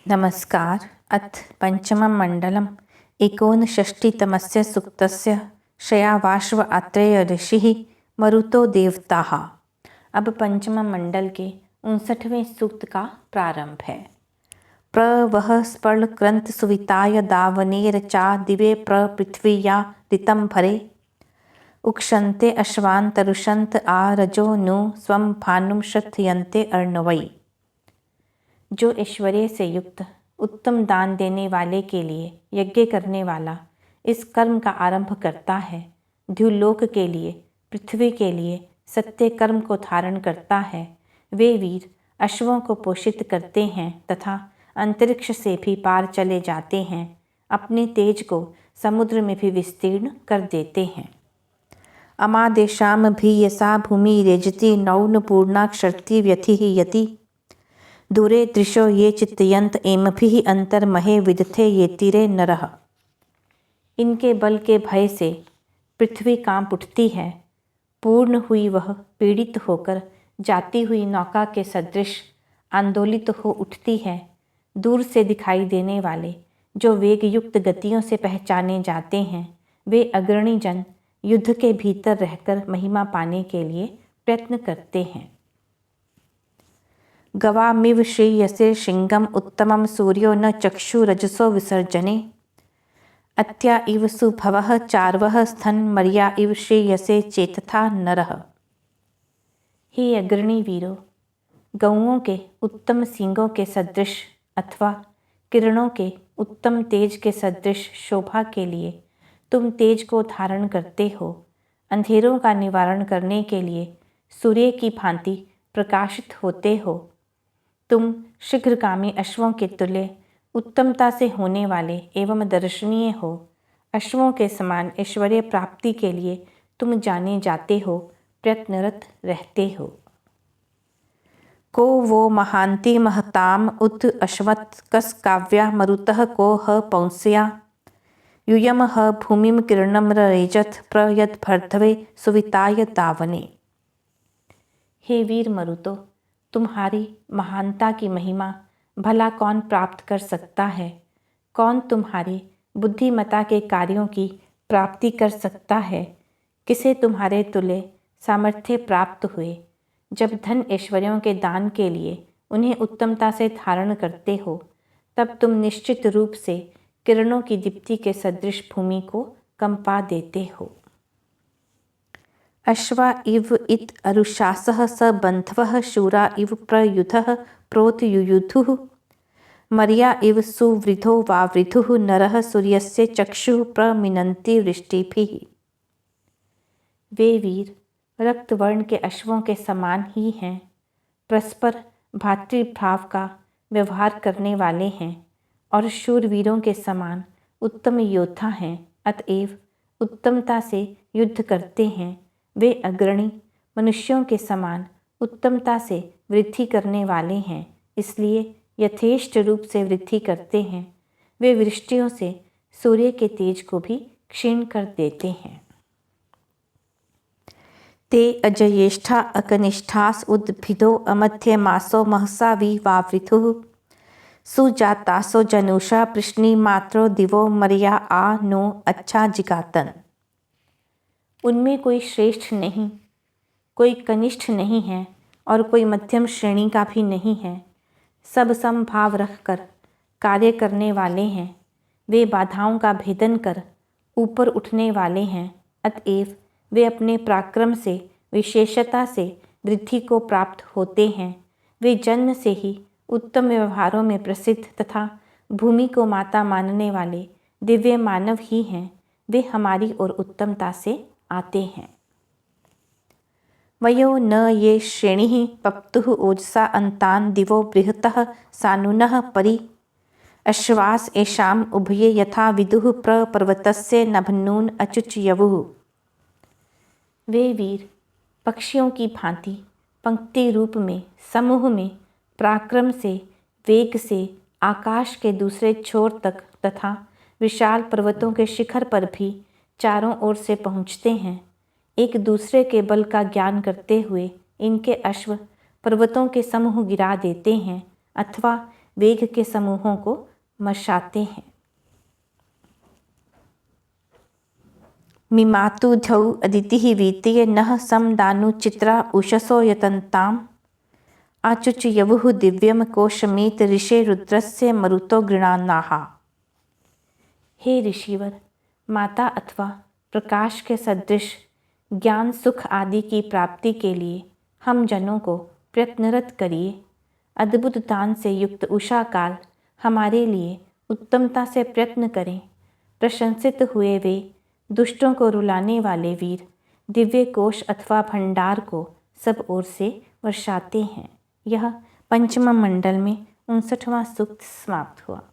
नमस्कार। अथ पंचमं मंडलम् एकोनषष्टितमस्य सूक्तस्य शयावाश्व आत्रेय ऋषिः मरुतो देवताः। अब पंचम मंडल के 59वें सूक्त का प्रारंभ है। प्रवह स्पर्ल क्रंत सुविताय दावनेर चा दिवे पृथ्वीया ऋतं भरे उक्षन्ते अश्वान् तरुषन्त आ रजो नु स्वं भानुं श्रद्धयन्ते अर्णवै। जो ऐश्वर्य से युक्त उत्तम दान देने वाले के लिए यज्ञ करने वाला इस कर्म का आरंभ करता है, द्युलोक के लिए पृथ्वी के लिए सत्य कर्म को धारण करता है, वे वीर अश्वों को पोषित करते हैं तथा अंतरिक्ष से भी पार चले जाते हैं, अपने तेज को समुद्र में भी विस्तीर्ण कर देते हैं। अमादेशाम भी यसा भूमि रेजति नौन पूर्णाक्षरति व्यथि यति दूरे दृशो ये चित्तयंत एमभिः अंतर्महे विदथे ये तीरे नरः। इनके बल के भय से पृथ्वी कांप उठती है, पूर्ण हुई वह पीड़ित होकर जाती हुई नौका के सदृश आंदोलित हो उठती है। दूर से दिखाई देने वाले जो वेग युक्त गतियों से पहचाने जाते हैं, वे अग्रणी जन युद्ध के भीतर रहकर महिमा पाने के लिए प्रयत्न करते हैं। गवामिव श्रेयसे शिंगम उत्तमं सूर्यो न चक्षुरजसो विसर्जने अत्या इव सुभवः चार्वः स्थन मर्या इव श्रेयसे चेतथा नरः। हे अग्रणी वीरों, गौओं के उत्तम सींगों के सदृश अथवा किरणों के उत्तम तेज के सदृश शोभा के लिए तुम तेज को धारण करते हो। अंधेरों का निवारण करने के लिए सूर्य की भांति प्रकाशित होते हो। तुम शीघ्रगामी अश्वों के तुल्य उत्तमता से होने वाले एवं दर्शनीय हो। अश्वों के समान ऐश्वर्य प्राप्ति के लिए तुम जाने जाते हो, प्रयत्नरत रहते हो। को वो महांति महताम उत अश्वत् कस काव्या मरुतः को ह पौंस्या यूयम ह भूमिम किरणम रेजथ प्रयत भर्धवे सुविताय दावने। हे वीर मरुतो, तुम्हारी महानता की महिमा भला कौन प्राप्त कर सकता है? कौन तुम्हारी बुद्धिमता के कार्यों की प्राप्ति कर सकता है? किसे तुम्हारे तुल्य सामर्थ्य प्राप्त हुए? जब धन ऐश्वर्यों के दान के लिए उन्हें उत्तमता से धारण करते हो, तब तुम निश्चित रूप से किरणों की दीप्ति के सदृश भूमि को कंपा देते हो। अश्वा इव इत अरुषासः स बंधवः शूरा इव प्रयुधः प्रोत युयुधुः मर्या इव सुवृधो वावृधुः नरः सूर्यस्य चक्षुः प्रमिनन्ति वृष्टिभिः। वे वीर रक्तवर्ण के अश्वों के समान ही हैं, परस्पर भातृभाव का व्यवहार करने वाले हैं और शूरवीरों के समान उत्तम योद्धा हैं, अतएव उत्तमता से युद्ध करते हैं। वे अग्रणी मनुष्यों के समान उत्तमता से वृद्धि करने वाले हैं, इसलिए यथेष्ट रूप से वृद्धि करते हैं। वे वृष्टियों से सूर्य के तेज को भी क्षीण कर देते हैं। ते अजयेष्ठा अकनिष्ठास उद्भिदो अमध्यमासो महसा वि वावृथुः सुजातासो जनुषा प्रश्नि मात्रो दिवो मर्या आ नो अच्छा जिगातन। उनमें कोई श्रेष्ठ नहीं, कोई कनिष्ठ नहीं है और कोई मध्यम श्रेणी का भी नहीं है। सब समभाव रखकर कार्य करने वाले हैं। वे बाधाओं का भेदन कर ऊपर उठने वाले हैं, अतएव वे अपने पराक्रम से विशेषता से वृद्धि को प्राप्त होते हैं। वे जन्म से ही उत्तम व्यवहारों में प्रसिद्ध तथा भूमि को माता मानने वाले दिव्य मानव ही हैं। वे हमारी ओर उत्तमता से आते हैं। वयो न ये श्रेणिः पप्तुः ओजसा अन्तान् दिवो बृहतः सानुनः परि अश्वास एषाम उभये यथा विदुः प्रपर्वतस्य नभन्नून अचुच्यवुः। वे वीर पक्षियों की भांति पंक्ति रूप में समूह में पराक्रम से वेग से आकाश के दूसरे छोर तक तथा विशाल पर्वतों के शिखर पर भी चारों ओर से पहुँचते हैं। एक दूसरे के बल का ज्ञान करते हुए इनके अश्व पर्वतों के समूह गिरा देते हैं अथवा वेग के समूहों को मशाते हैं। मिमातु धौ अदितिः वीतये नः सम दानु चित्रा उषसो यतन्ताम् आचुच यवुः दिव्यम कोशमेत ऋषे रुद्रस्य मरुतो गृणानाः। हे ऋषिवर, माता अथवा प्रकाश के सदृश ज्ञान सुख आदि की प्राप्ति के लिए हम जनों को प्रयत्नरत करिए। अद्भुत दान से युक्त उषा काल हमारे लिए उत्तमता से प्रयत्न करें। प्रशंसित हुए वे दुष्टों को रुलाने वाले वीर दिव्य कोश अथवा भंडार को सब ओर से वर्षाते हैं। यह पंचम मंडल में 59वां सूक्त समाप्त हुआ।